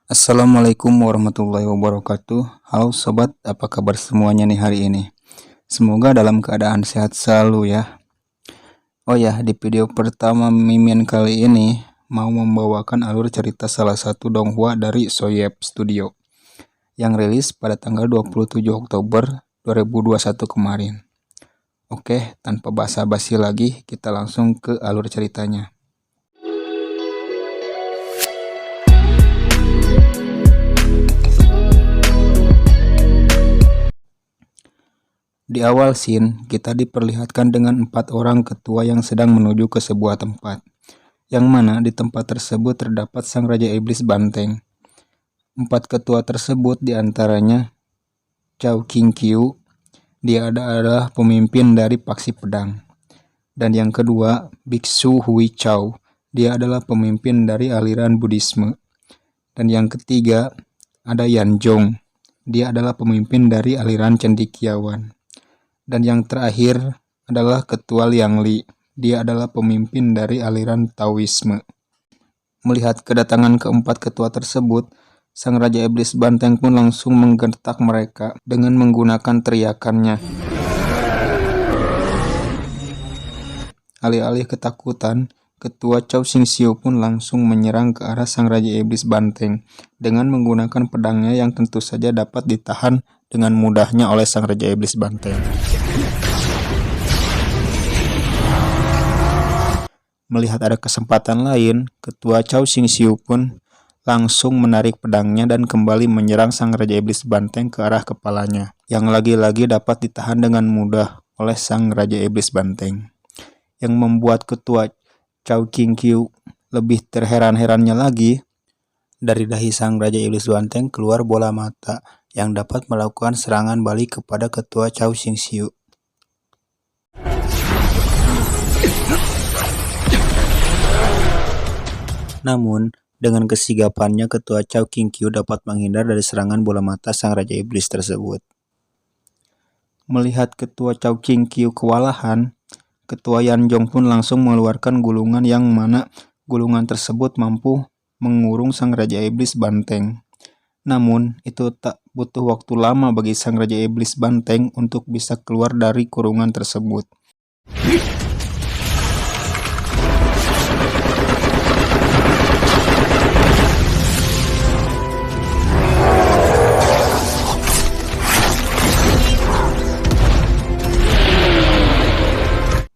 Assalamualaikum warahmatullahi wabarakatuh. Halo sobat, apa kabar semuanya nih hari ini? Semoga dalam keadaan sehat selalu ya. Oh ya, di video pertama Mimin kali ini mau membawakan alur cerita salah satu donghua dari Soyep Studio yang rilis pada tanggal 27 Oktober 2021 kemarin. Oke, tanpa basa-basi lagi, kita langsung ke alur ceritanya. Di awal scene, kita diperlihatkan dengan 4 orang ketua yang sedang menuju ke sebuah tempat, yang mana di tempat tersebut terdapat sang Raja Iblis Banteng. 4 ketua tersebut diantaranya Cao Qingqiu, dia adalah pemimpin dari paksi pedang. Dan yang kedua, Biksu Hui Chao, dia adalah pemimpin dari aliran Buddhisme. Dan yang ketiga, ada Yan Zhong, dia adalah pemimpin dari aliran cendekiawan. Dan yang terakhir adalah Ketua Liang Li. Dia adalah pemimpin dari aliran Taoisme. Melihat kedatangan keempat ketua tersebut, sang Raja Iblis Banteng pun langsung menggertak mereka dengan menggunakan teriakannya. Alih-alih ketakutan, Ketua Cao Xingxiu pun langsung menyerang ke arah sang Raja Iblis Banteng dengan menggunakan pedangnya yang tentu saja dapat ditahan dengan mudahnya oleh sang Raja Iblis Banteng. Melihat ada kesempatan lain, Ketua Cao Xingxiu pun langsung menarik pedangnya dan kembali menyerang sang Raja Iblis Banteng ke arah kepalanya, yang lagi-lagi dapat ditahan dengan mudah oleh sang Raja Iblis Banteng. Yang membuat Ketua Cao Qingqiu lebih terheran-herannya lagi, dari dahi sang Raja Iblis Banteng keluar bola mata yang dapat melakukan serangan balik kepada Ketua Cao Xingxiu. Namun, dengan kesigapannya Ketua Cao Qingqiu dapat menghindar dari serangan bola mata sang Raja Iblis tersebut. Melihat Ketua Cao Qingqiu kewalahan, Ketua Yan Zhong pun langsung mengeluarkan gulungan yang mana gulungan tersebut mampu mengurung sang Raja Iblis Banteng. Namun, itu tak butuh waktu lama bagi sang Raja Iblis Banteng untuk bisa keluar dari kurungan tersebut.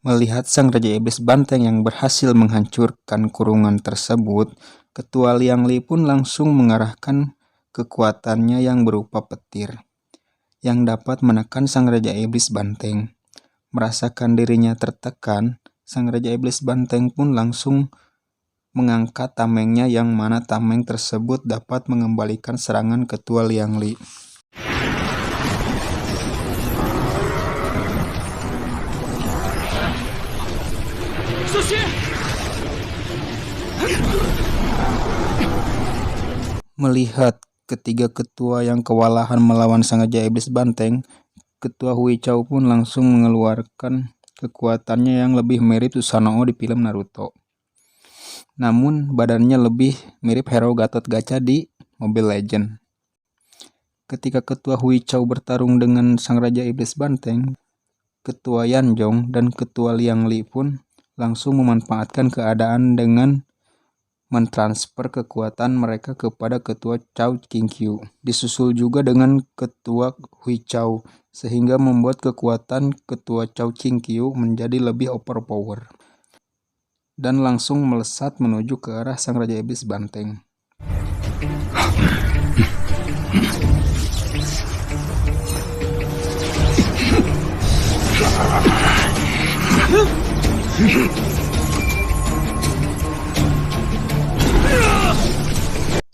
Melihat sang Raja Iblis Banteng yang berhasil menghancurkan kurungan tersebut, Ketua Liang Li pun langsung mengarahkan kekuatannya yang berupa petir, yang dapat menekan sang Raja Iblis Banteng. Merasakan dirinya tertekan, sang Raja Iblis Banteng pun langsung mengangkat tamengnya yang mana tameng tersebut dapat mengembalikan serangan Ketua Liang Li. Melihat ketiga ketua yang kewalahan melawan sang Raja Iblis Banteng, Ketua Hui Chao pun langsung mengeluarkan kekuatannya yang lebih mirip Susanoo di film Naruto. Namun badannya lebih mirip hero Gatot-Kaca di Mobile Legends. Ketika Ketua Hui Chao bertarung dengan sang Raja Iblis Banteng, Ketua Yan Zhong dan Ketua Liang Li pun langsung memanfaatkan keadaan dengan mentransfer kekuatan mereka kepada Ketua Cao Qingqiu. Disusul juga dengan Ketua Hui Chao, sehingga membuat kekuatan Ketua Cao Qingqiu menjadi lebih overpower dan langsung melesat menuju ke arah sang Raja Iblis Banteng.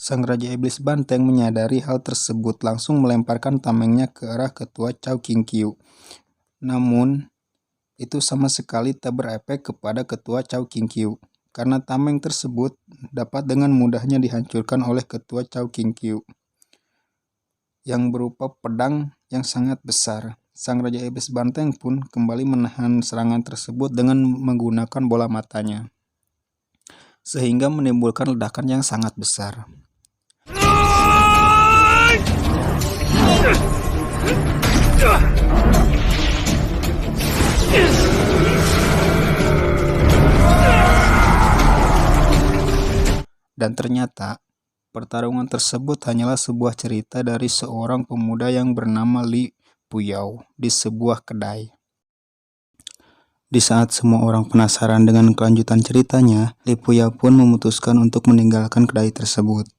Sang Raja Iblis Banteng menyadari hal tersebut, langsung melemparkan tamengnya ke arah Ketua Cao Qingqiu. Namun, itu sama sekali tak berefek kepada Ketua Cao Qingqiu, karena tameng tersebut dapat dengan mudahnya dihancurkan oleh Ketua Cao Qingqiu, yang berupa pedang yang sangat besar. Sang Raja Iblis Banteng pun kembali menahan serangan tersebut dengan menggunakan bola matanya, sehingga menimbulkan ledakan yang sangat besar. Dan ternyata, pertarungan tersebut hanyalah sebuah cerita dari seorang pemuda yang bernama Li Puyao di sebuah kedai. Di saat semua orang penasaran dengan kelanjutan ceritanya, Li Puyao pun memutuskan untuk meninggalkan kedai tersebut.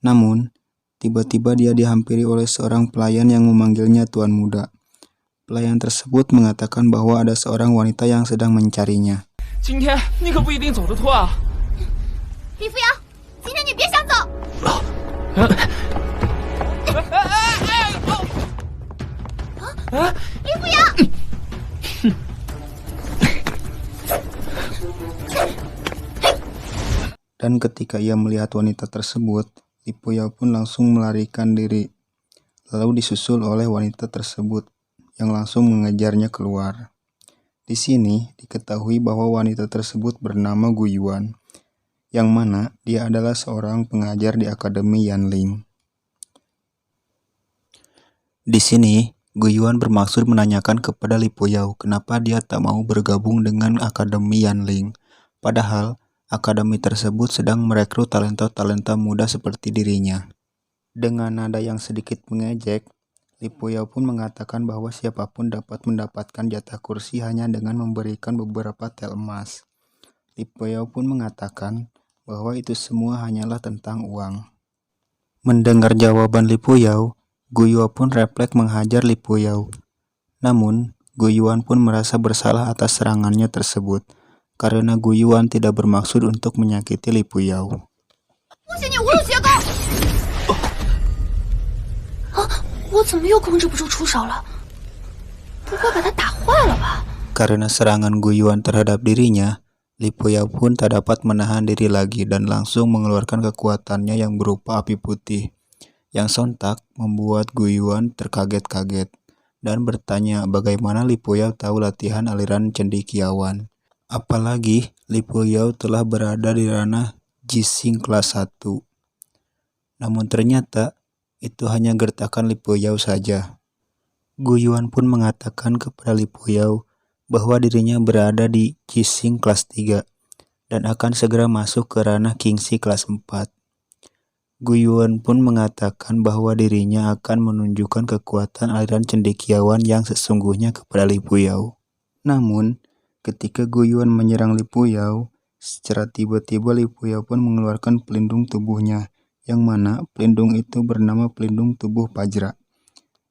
Namun, tiba-tiba dia dihampiri oleh seorang pelayan yang memanggilnya Tuan Muda. Pelayan tersebut mengatakan bahwa ada seorang wanita yang sedang mencarinya. 今天你可不一定走得脱啊！ 李扶摇，今天你别想走！李扶摇， Dan ketika ia melihat wanita tersebut, Li Puyao pun langsung melarikan diri, lalu disusul oleh wanita tersebut yang langsung mengejarnya keluar. Di sini diketahui bahwa wanita tersebut bernama Gu Yuan, yang mana dia adalah seorang pengajar di Akademi Yanling. Di sini, Gu Yuan bermaksud menanyakan kepada Li Puyao kenapa dia tak mau bergabung dengan Akademi Yanling, padahal akademi tersebut sedang merekrut talenta-talenta muda seperti dirinya. Dengan nada yang sedikit mengejek, Li Puyao pun mengatakan bahwa siapapun dapat mendapatkan jatah kursi hanya dengan memberikan beberapa tel emas. Li Puyao pun mengatakan bahwa itu semua hanyalah tentang uang. Mendengar jawaban Li Puyao, Gu Yuan pun refleks menghajar Li Puyao. Namun, Gu Yuan pun merasa bersalah atas serangannya tersebut, karena Gu Yuan tidak bermaksud untuk menyakiti Li Puyao. 不许你侮辱学狗！我怎么又控制不住出手了？不会把他打坏了吧？ Karena serangan Gu Yuan terhadap dirinya, Li Puyao pun tak dapat menahan diri lagi dan langsung mengeluarkan kekuatannya yang berupa api putih, yang sontak membuat Gu Yuan terkaget-kaget dan bertanya bagaimana Li Puyao tahu latihan aliran cendekiawan. Apalagi Li Puyao telah berada di ranah Jixing kelas 1. Namun ternyata itu hanya gertakan Li Puyao saja. Gu Yuan pun mengatakan kepada Li Puyao bahwa dirinya berada di Jixing kelas 3 dan akan segera masuk ke ranah Qingxi kelas 4. Gu Yuan pun mengatakan bahwa dirinya akan menunjukkan kekuatan aliran cendekiawan yang sesungguhnya kepada Li Puyao. Namun, ketika Gu Yuan menyerang Li Puyao, secara tiba-tiba Li Puyao pun mengeluarkan pelindung tubuhnya, yang mana pelindung itu bernama pelindung tubuh Pajra,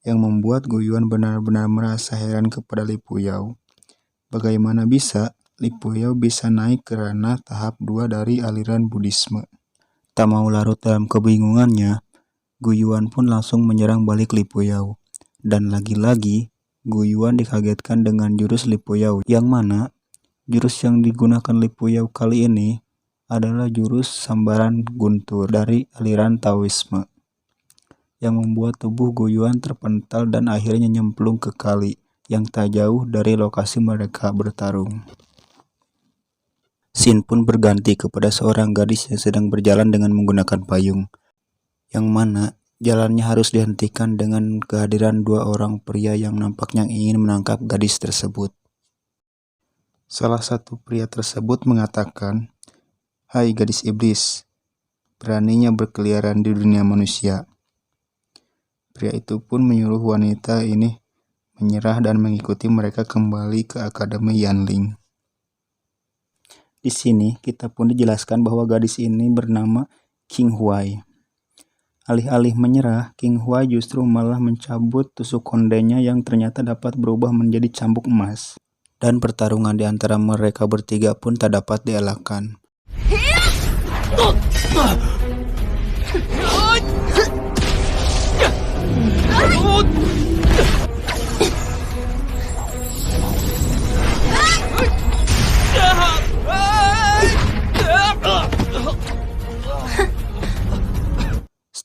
yang membuat Gu Yuan benar-benar merasa heran kepada Li Puyao. Bagaimana bisa Li Puyao bisa naik ke ranah tahap 2 dari aliran Buddhisme? Tak mau larut dalam kebingungannya, Gu Yuan pun langsung menyerang balik Li Puyao. Dan lagi-lagi, Gu Yuan dikagetkan dengan jurus Li Puyao, yang mana jurus yang digunakan Li Puyao kali ini adalah jurus sambaran guntur dari aliran Taoisme, yang membuat tubuh Gu Yuan terpental dan akhirnya nyemplung ke kali yang tak jauh dari lokasi mereka bertarung. Scene pun berganti kepada seorang gadis yang sedang berjalan dengan menggunakan payung, yang mana jalannya harus dihentikan dengan kehadiran dua orang pria yang nampaknya ingin menangkap gadis tersebut. Salah satu pria tersebut mengatakan, "Hai gadis iblis, beraninya berkeliaran di dunia manusia." Pria itu pun menyuruh wanita ini menyerah dan mengikuti mereka kembali ke Akademi Yanling. Di sini kita pun dijelaskan bahwa gadis ini bernama Qing Huai. Alih-alih menyerah, Qing Huai justru malah mencabut tusuk kondenya yang ternyata dapat berubah menjadi cambuk emas. Dan pertarungan di antara mereka bertiga pun tak dapat dielakkan.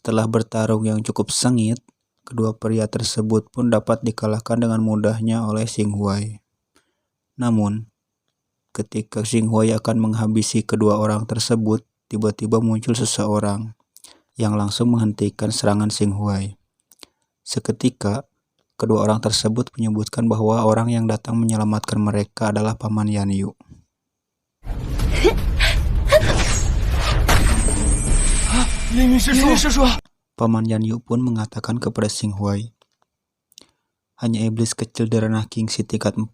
Setelah bertarung yang cukup sengit, kedua pria tersebut pun dapat dikalahkan dengan mudahnya oleh Xing Huai. Namun, ketika Xing Huai akan menghabisi kedua orang tersebut, tiba-tiba muncul seseorang yang langsung menghentikan serangan Xing Huai. Seketika, kedua orang tersebut menyebutkan bahwa orang yang datang menyelamatkan mereka adalah Paman Yanyu. Paman Yanyu pun mengatakan kepada Xing Huai, hanya iblis kecil di ranah King Si tingkat 4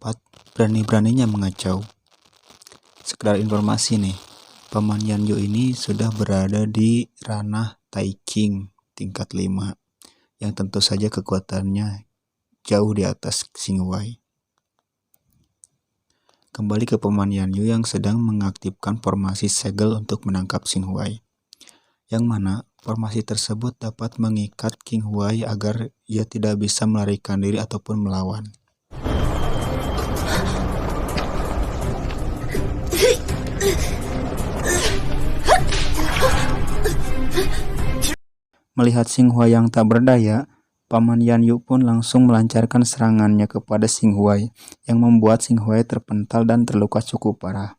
berani-beraninya mengacau. Sekedar informasi nih, Paman Yanyu ini sudah berada di ranah Tai King tingkat 5, yang tentu saja kekuatannya jauh di atas Xing Huai. Kembali ke Paman Yanyu yang sedang mengaktifkan formasi segel untuk menangkap Xing Huai, yang mana formasi tersebut dapat mengikat King Huai agar ia tidak bisa melarikan diri ataupun melawan. Melihat Xing Huai yang tak berdaya, Paman Yanyu pun langsung melancarkan serangannya kepada Xing Huai, yang membuat Xing Huai terpental dan terluka cukup parah.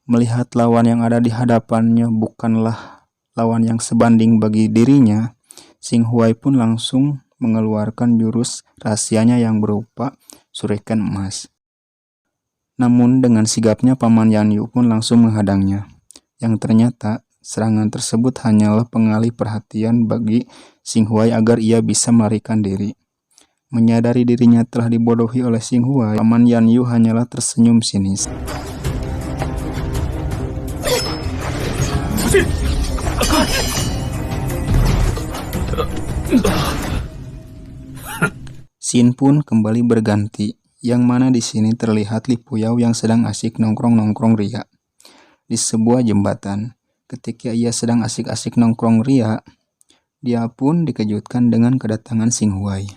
Melihat lawan yang ada di hadapannya bukanlah lawan yang sebanding bagi dirinya, Xing Huai pun langsung mengeluarkan jurus rahasianya yang berupa Shuriken emas. Namun dengan sigapnya Paman Yanyu pun langsung menghadangnya, yang ternyata serangan tersebut hanyalah pengalih perhatian bagi Xing Huai agar ia bisa melarikan diri. Menyadari dirinya telah dibodohi oleh Xing Huai, Paman Yanyu hanyalah tersenyum sinis. Scene pun kembali berganti, yang mana di sini terlihat Li Puyao yang sedang asik nongkrong-nongkrong ria di sebuah jembatan. Ketika ia sedang asik-asik nongkrong ria, dia pun dikejutkan dengan kedatangan Xing Huai.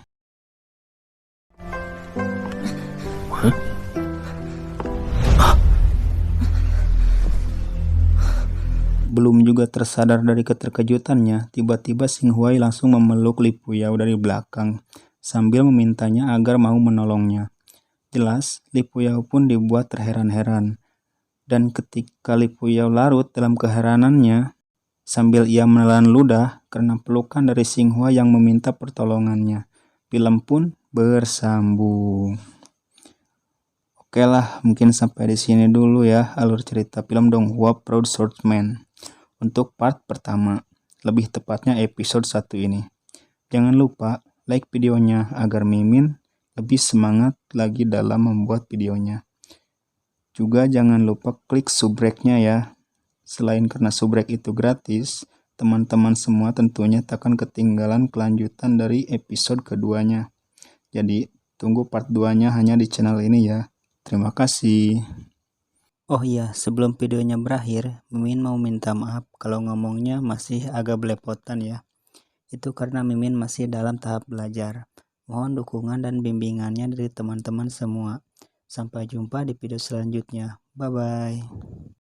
Belum juga tersadar dari keterkejutannya, tiba-tiba Xing Huai langsung memeluk Li Puyao dari belakang sambil memintanya agar mau menolongnya. Jelas, Li Puyao pun dibuat terheran-heran. Dan ketika Li Puyao larut dalam keheranannya, sambil ia menelan ludah karena pelukan dari Xing Huai yang meminta pertolongannya, film pun bersambung. Oke lah, mungkin sampai di sini dulu ya alur cerita film Donghua Proud Swordsman untuk part pertama, lebih tepatnya episode 1 ini. Jangan lupa like videonya agar Mimin lebih semangat lagi dalam membuat videonya. Juga jangan lupa klik subrek-nya ya. Selain karena subrek itu gratis, teman-teman semua tentunya takkan ketinggalan kelanjutan dari episode keduanya. Jadi tunggu part 2-nya hanya di channel ini ya. Terima kasih. Oh iya, sebelum videonya berakhir, Mimin mau minta maaf kalau ngomongnya masih agak belepotan ya. Itu karena Mimin masih dalam tahap belajar. Mohon dukungan dan bimbingannya dari teman-teman semua. Sampai jumpa di video selanjutnya. Bye-bye.